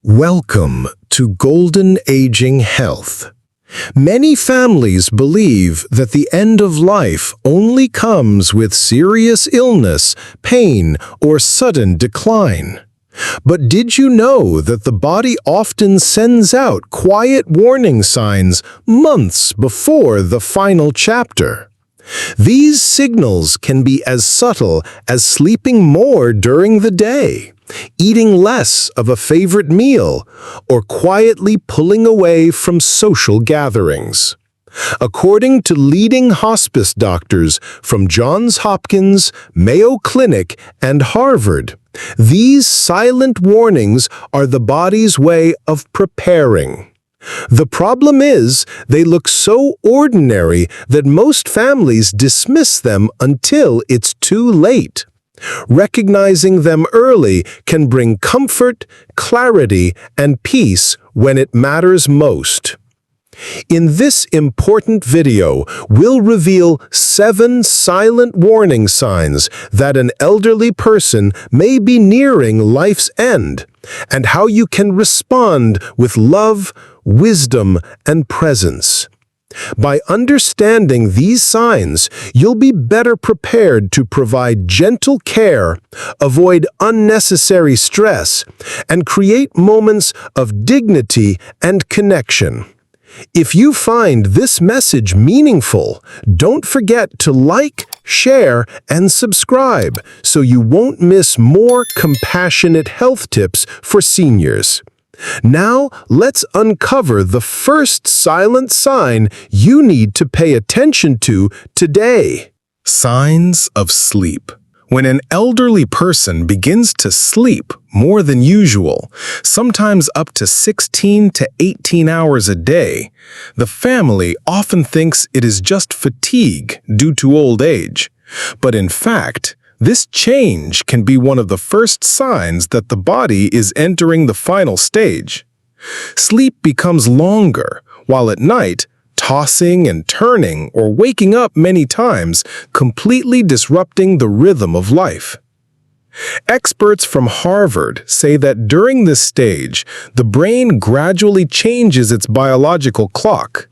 Welcome to Golden Aging Health. Many families believe that the end of life only comes with serious illness, pain, or sudden decline. But did you know that the body often sends out quiet warning signs months before the final chapter? These signals can be as subtle as sleeping more during the day, eating less of a favorite meal, or quietly pulling away from social gatherings. According to leading hospice doctors from Johns Hopkins, Mayo Clinic, and Harvard, these silent warnings are the body's way of preparing. The problem is, they look so ordinary that most families dismiss them until it's too late. Recognizing them early can bring comfort, clarity, and peace when it matters most. In this important video, we'll reveal 7 silent warning signs that an elderly person may be nearing life's end, and how you can respond with love, wisdom, and presence. By understanding these signs, you'll be better prepared to provide gentle care, avoid unnecessary stress, and create moments of dignity and connection. If you find this message meaningful, don't forget to like, share, and subscribe so you won't miss more compassionate health tips for seniors. Now, let's uncover the first silent sign you need to pay attention to today. Signs of sleep. When an elderly person begins to sleep more than usual, sometimes up to 16 to 18 hours a day, the family often thinks it is just fatigue due to old age. But in fact, this change can be one of the first signs that the body is entering the final stage. Sleep becomes longer, while at night, tossing and turning or waking up many times, completely disrupting the rhythm of life. Experts from Harvard say that during this stage, the brain gradually changes its biological clock.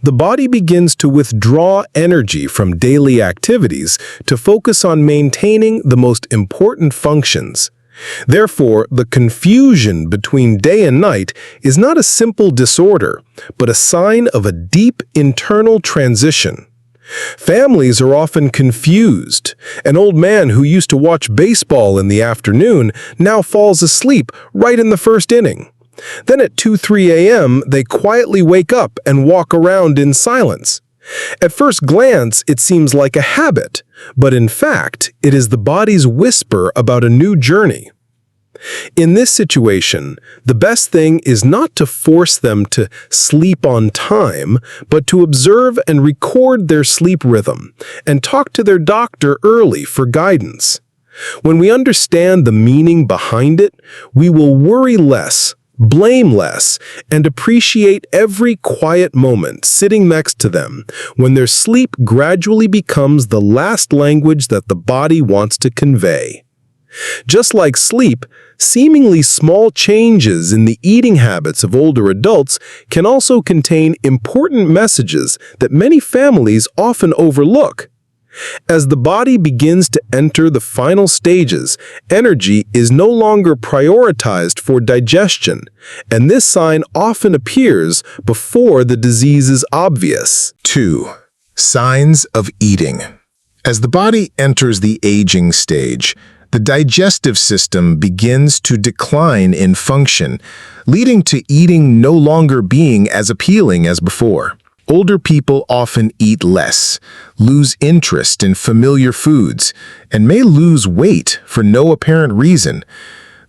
The body begins to withdraw energy from daily activities to focus on maintaining the most important functions. Therefore, the confusion between day and night is not a simple disorder, but a sign of a deep internal transition. Families are often confused. An old man who used to watch baseball in the afternoon now falls asleep right in the first inning. Then at 2-3 a.m., they quietly wake up and walk around in silence. At first glance, it seems like a habit, but in fact, it is the body's whisper about a new journey. In this situation, the best thing is not to force them to sleep on time, but to observe and record their sleep rhythm and talk to their doctor early for guidance. When we understand the meaning behind it, we will worry less, blame less, and appreciate every quiet moment sitting next to them when their sleep gradually becomes the last language that the body wants to convey. Just like sleep, seemingly small changes in the eating habits of older adults can also contain important messages that many families often overlook. As the body begins to enter the final stages, energy is no longer prioritized for digestion, and this sign often appears before the disease is obvious. 2. Signs of eating. As the body enters the aging stage, the digestive system begins to decline in function, leading to eating no longer being as appealing as before. Older people often eat less, lose interest in familiar foods, and may lose weight for no apparent reason.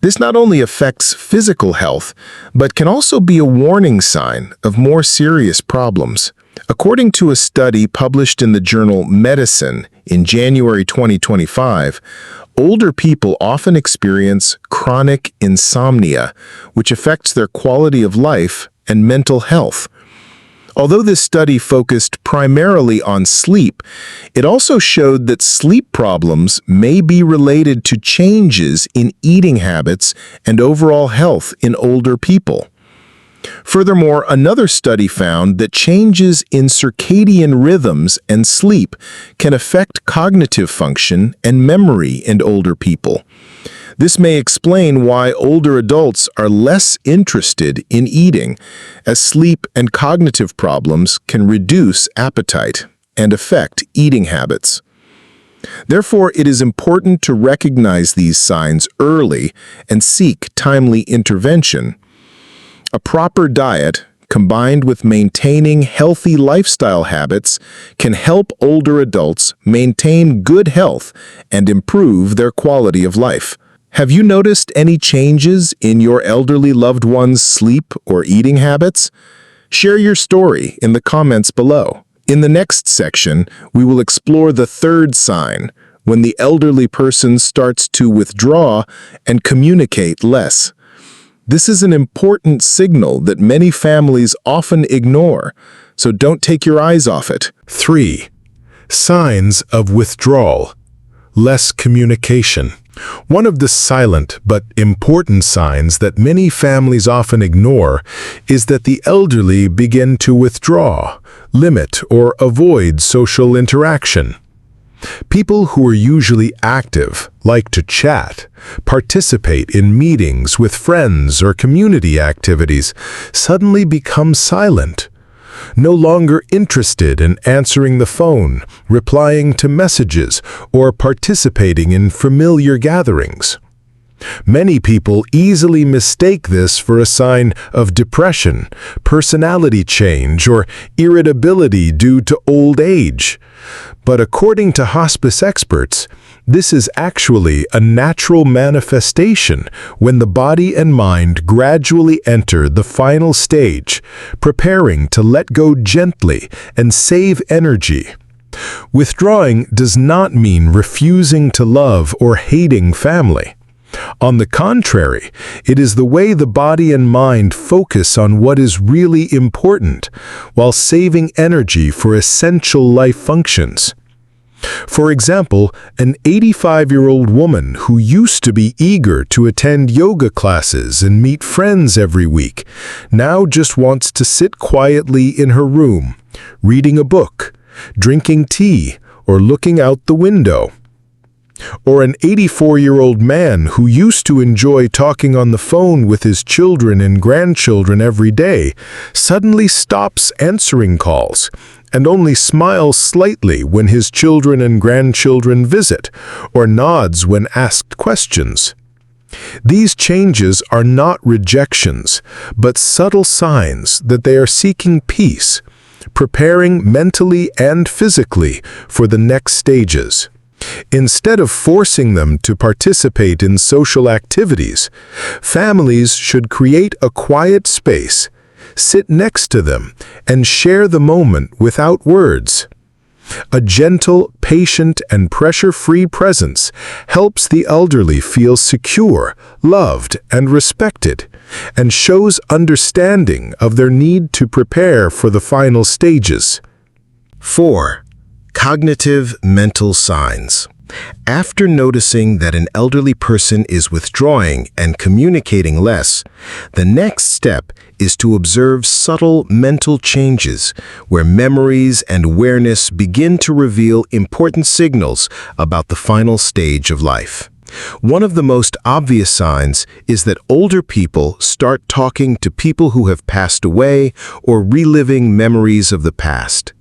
This not only affects physical health, but can also be a warning sign of more serious problems. According to a study published in the journal Medicine in January 2025, older people often experience chronic insomnia, which affects their quality of life and mental health. Although this study focused primarily on sleep, it also showed that sleep problems may be related to changes in eating habits and overall health in older people. Furthermore, another study found that changes in circadian rhythms and sleep can affect cognitive function and memory in older people. This may explain why older adults are less interested in eating, as sleep and cognitive problems can reduce appetite and affect eating habits. Therefore, it is important to recognize these signs early and seek timely intervention. A proper diet, combined with maintaining healthy lifestyle habits, can help older adults maintain good health and improve their quality of life. Have you noticed any changes in your elderly loved one's sleep or eating habits? Share your story in the comments below. In the next section, we will explore the third sign, when the elderly person starts to withdraw and communicate less. This is an important signal that many families often ignore, so don't take your eyes off it. 3. Signs of withdrawal. Less communication. One of the silent but important signs that many families often ignore is that the elderly begin to withdraw, limit, or avoid social interaction. People who are usually active, like to chat, participate in meetings with friends or community activities, suddenly become silent. No longer interested in answering the phone, replying to messages, or participating in familiar gatherings. Many people easily mistake this for a sign of depression, personality change, or irritability due to old age. But according to hospice experts, this is actually a natural manifestation when the body and mind gradually enter the final stage, preparing to let go gently and save energy. Withdrawing does not mean refusing to love or hating family. On the contrary, it is the way the body and mind focus on what is really important, while saving energy for essential life functions. For example, an 85-year-old woman who used to be eager to attend yoga classes and meet friends every week now just wants to sit quietly in her room, reading a book, drinking tea, or looking out the window. Or an 84-year-old man who used to enjoy talking on the phone with his children and grandchildren every day suddenly stops answering calls and only smiles slightly when his children and grandchildren visit, or nods when asked questions. These changes are not rejections, but subtle signs that they are seeking peace, preparing mentally and physically for the next stages. Instead of forcing them to participate in social activities, families should create a quiet space, sit next to them, and share the moment without words. A gentle, patient, and pressure-free presence helps the elderly feel secure, loved, and respected, and shows understanding of their need to prepare for the final stages. 4. Cognitive mental signs. After noticing that an elderly person is withdrawing and communicating less, the next step is to observe subtle mental changes where memories and awareness begin to reveal important signals about the final stage of life. One of the most obvious signs is that older people start talking to people who have passed away or reliving memories of the past.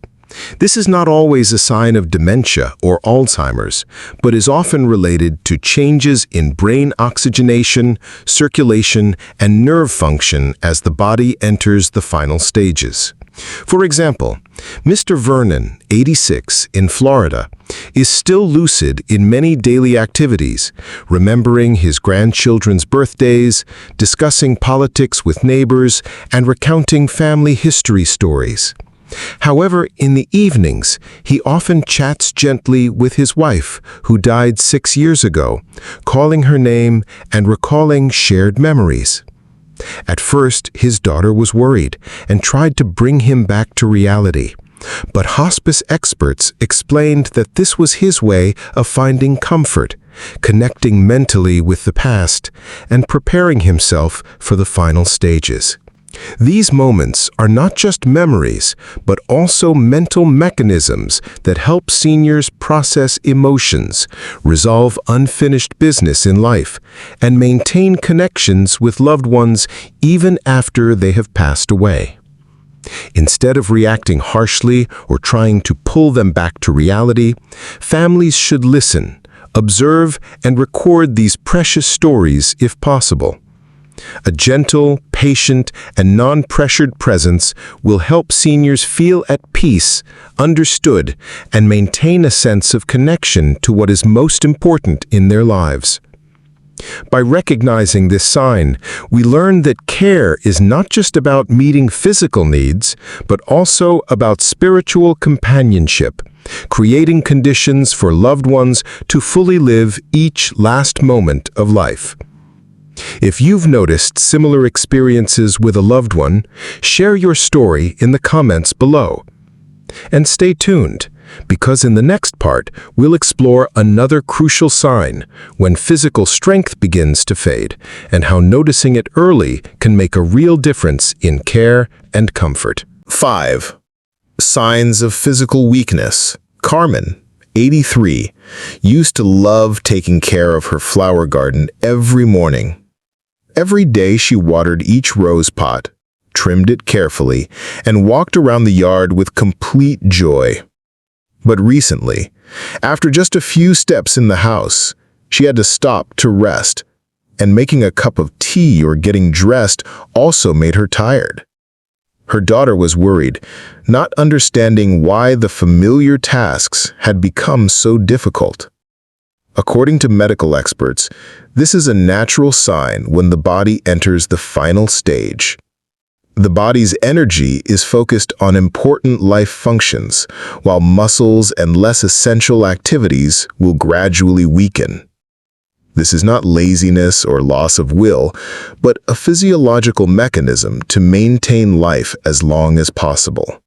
This is not always a sign of dementia or Alzheimer's, but is often related to changes in brain oxygenation, circulation, and nerve function as the body enters the final stages. For example, Mr. Vernon, 86, in Florida, is still lucid in many daily activities, remembering his grandchildren's birthdays, discussing politics with neighbors, and recounting family history stories. However, in the evenings, he often chats gently with his wife, who died 6 years ago, calling her name and recalling shared memories. At first, his daughter was worried and tried to bring him back to reality. But hospice experts explained that this was his way of finding comfort, connecting mentally with the past, and preparing himself for the final stages. These moments are not just memories, but also mental mechanisms that help seniors process emotions, resolve unfinished business in life, and maintain connections with loved ones even after they have passed away. Instead of reacting harshly or trying to pull them back to reality, families should listen, observe, and record these precious stories if possible. A gentle, patient, and non-pressured presence will help seniors feel at peace, understood, and maintain a sense of connection to what is most important in their lives. By recognizing this sign, we learn that care is not just about meeting physical needs, but also about spiritual companionship, creating conditions for loved ones to fully live each last moment of life. If you've noticed similar experiences with a loved one, share your story in the comments below. And stay tuned, because in the next part, we'll explore another crucial sign when physical strength begins to fade, and how noticing it early can make a real difference in care and comfort. 5. Signs of physical weakness. Carmen, 83, used to love taking care of her flower garden every morning. Every day she watered each rose pot, trimmed it carefully, and walked around the yard with complete joy. But recently, after just a few steps in the house, she had to stop to rest, and making a cup of tea or getting dressed also made her tired. Her daughter was worried, not understanding why the familiar tasks had become so difficult. According to medical experts, this is a natural sign when the body enters the final stage. The body's energy is focused on important life functions, while muscles and less essential activities will gradually weaken. This is not laziness or loss of will, but a physiological mechanism to maintain life as long as possible.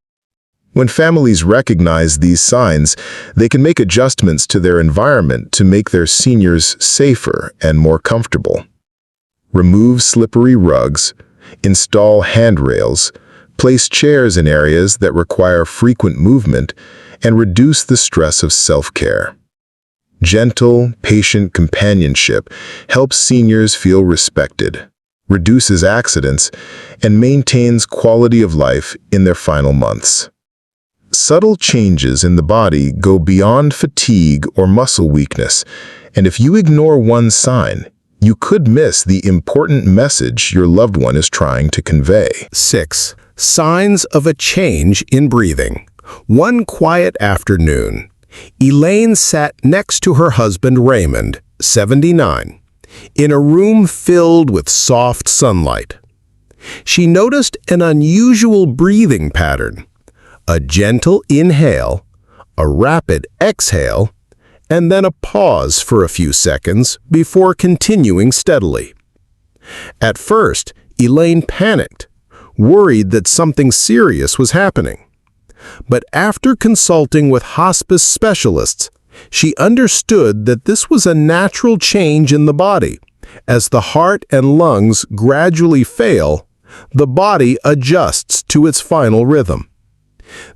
When families recognize these signs, they can make adjustments to their environment to make their seniors safer and more comfortable. Remove slippery rugs, install handrails, place chairs in areas that require frequent movement, and reduce the stress of self-care. Gentle, patient companionship helps seniors feel respected, reduces accidents, and maintains quality of life in their final months. Subtle changes in the body go beyond fatigue or muscle weakness, and if you ignore one sign, you could miss the important message your loved one is trying to convey. 6. Signs of a change in breathing. One quiet afternoon, Elaine sat next to her husband Raymond, 79, in a room filled with soft sunlight. She noticed an unusual breathing pattern. A gentle inhale, a rapid exhale, and then a pause for a few seconds before continuing steadily. At first, Elaine panicked, worried that something serious was happening. But after consulting with hospice specialists, she understood that this was a natural change in the body. As the heart and lungs gradually fail, the body adjusts to its final rhythm.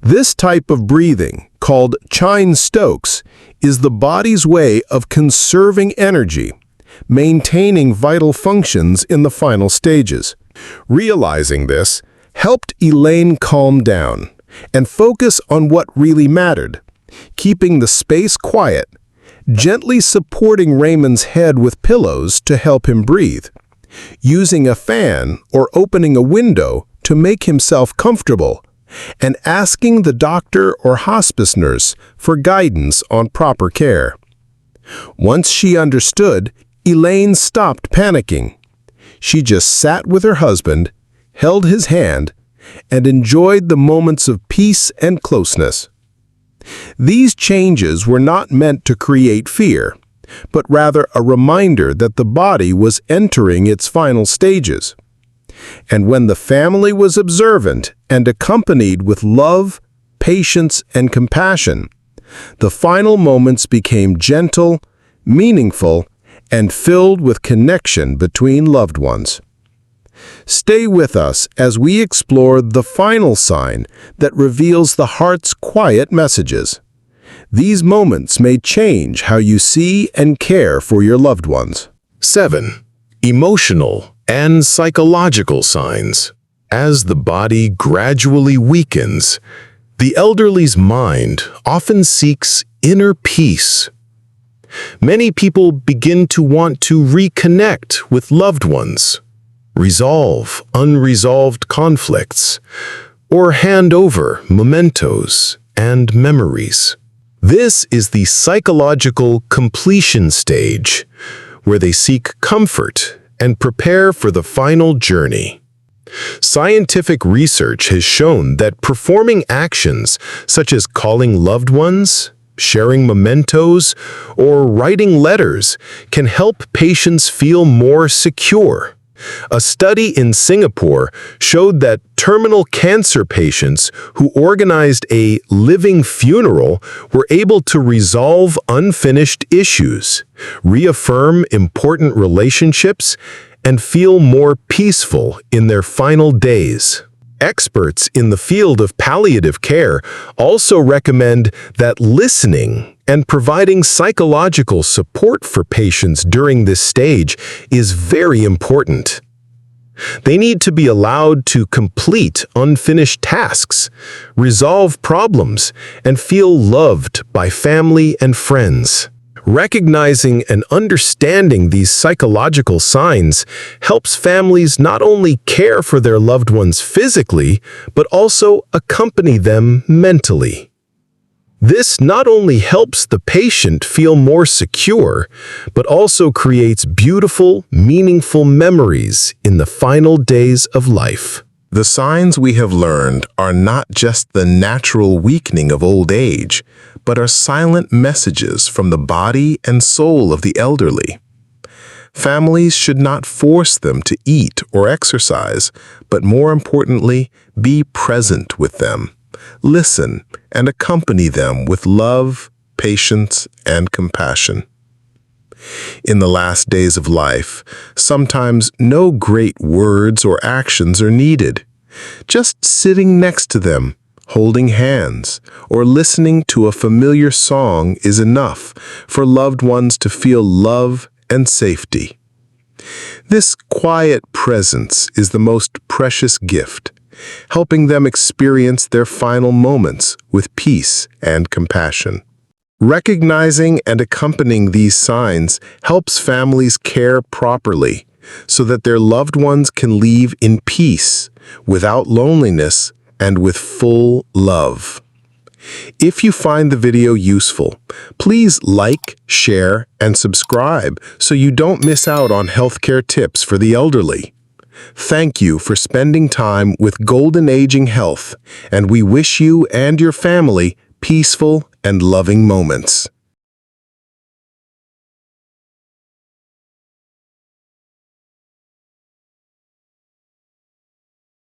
This type of breathing, called Cheyne Stokes, is the body's way of conserving energy, maintaining vital functions in the final stages. Realizing this helped Elaine calm down and focus on what really mattered, keeping the space quiet, gently supporting Raymond's head with pillows to help him breathe, using a fan or opening a window to make himself comfortable, and asking the doctor or hospice nurse for guidance on proper care. Once she understood, Elaine stopped panicking. She just sat with her husband, held his hand, and enjoyed the moments of peace and closeness. These changes were not meant to create fear, but rather a reminder that the body was entering its final stages. And when the family was observant and accompanied with love, patience, and compassion, the final moments became gentle, meaningful, and filled with connection between loved ones. Stay with us as we explore the final sign that reveals the heart's quiet messages. These moments may change how you see and care for your loved ones. 7. Emotional and psychological signs. As the body gradually weakens, the elderly's mind often seeks inner peace. Many people begin to want to reconnect with loved ones, resolve unresolved conflicts, or hand over mementos and memories. This is the psychological completion stage, where they seek comfort and prepare for the final journey. Scientific research has shown that performing actions such as calling loved ones, sharing mementos, or writing letters can help patients feel more secure. A study in Singapore showed that terminal cancer patients who organized a living funeral were able to resolve unfinished issues, reaffirm important relationships, and feel more peaceful in their final days. Experts in the field of palliative care also recommend that listening and providing psychological support for patients during this stage is very important. They need to be allowed to complete unfinished tasks, resolve problems, and feel loved by family and friends. Recognizing and understanding these psychological signs helps families not only care for their loved ones physically, but also accompany them mentally. This not only helps the patient feel more secure, but also creates beautiful, meaningful memories in the final days of life. The signs we have learned are not just the natural weakening of old age, but are silent messages from the body and soul of the elderly. Families should not force them to eat or exercise, but more importantly, be present with them. Listen and accompany them with love, patience, and compassion. In the last days of life, sometimes no great words or actions are needed. Just sitting next to them, holding hands, or listening to a familiar song is enough for loved ones to feel love and safety. This quiet presence is the most precious gift, helping them experience their final moments with peace and compassion. Recognizing and accompanying these signs helps families care properly so that their loved ones can leave in peace, without loneliness, and with full love. If you find the video useful, please like, share, and subscribe so you don't miss out on healthcare tips for the elderly. Thank you for spending time with Golden Aging Health, and we wish you and your family peaceful and loving moments.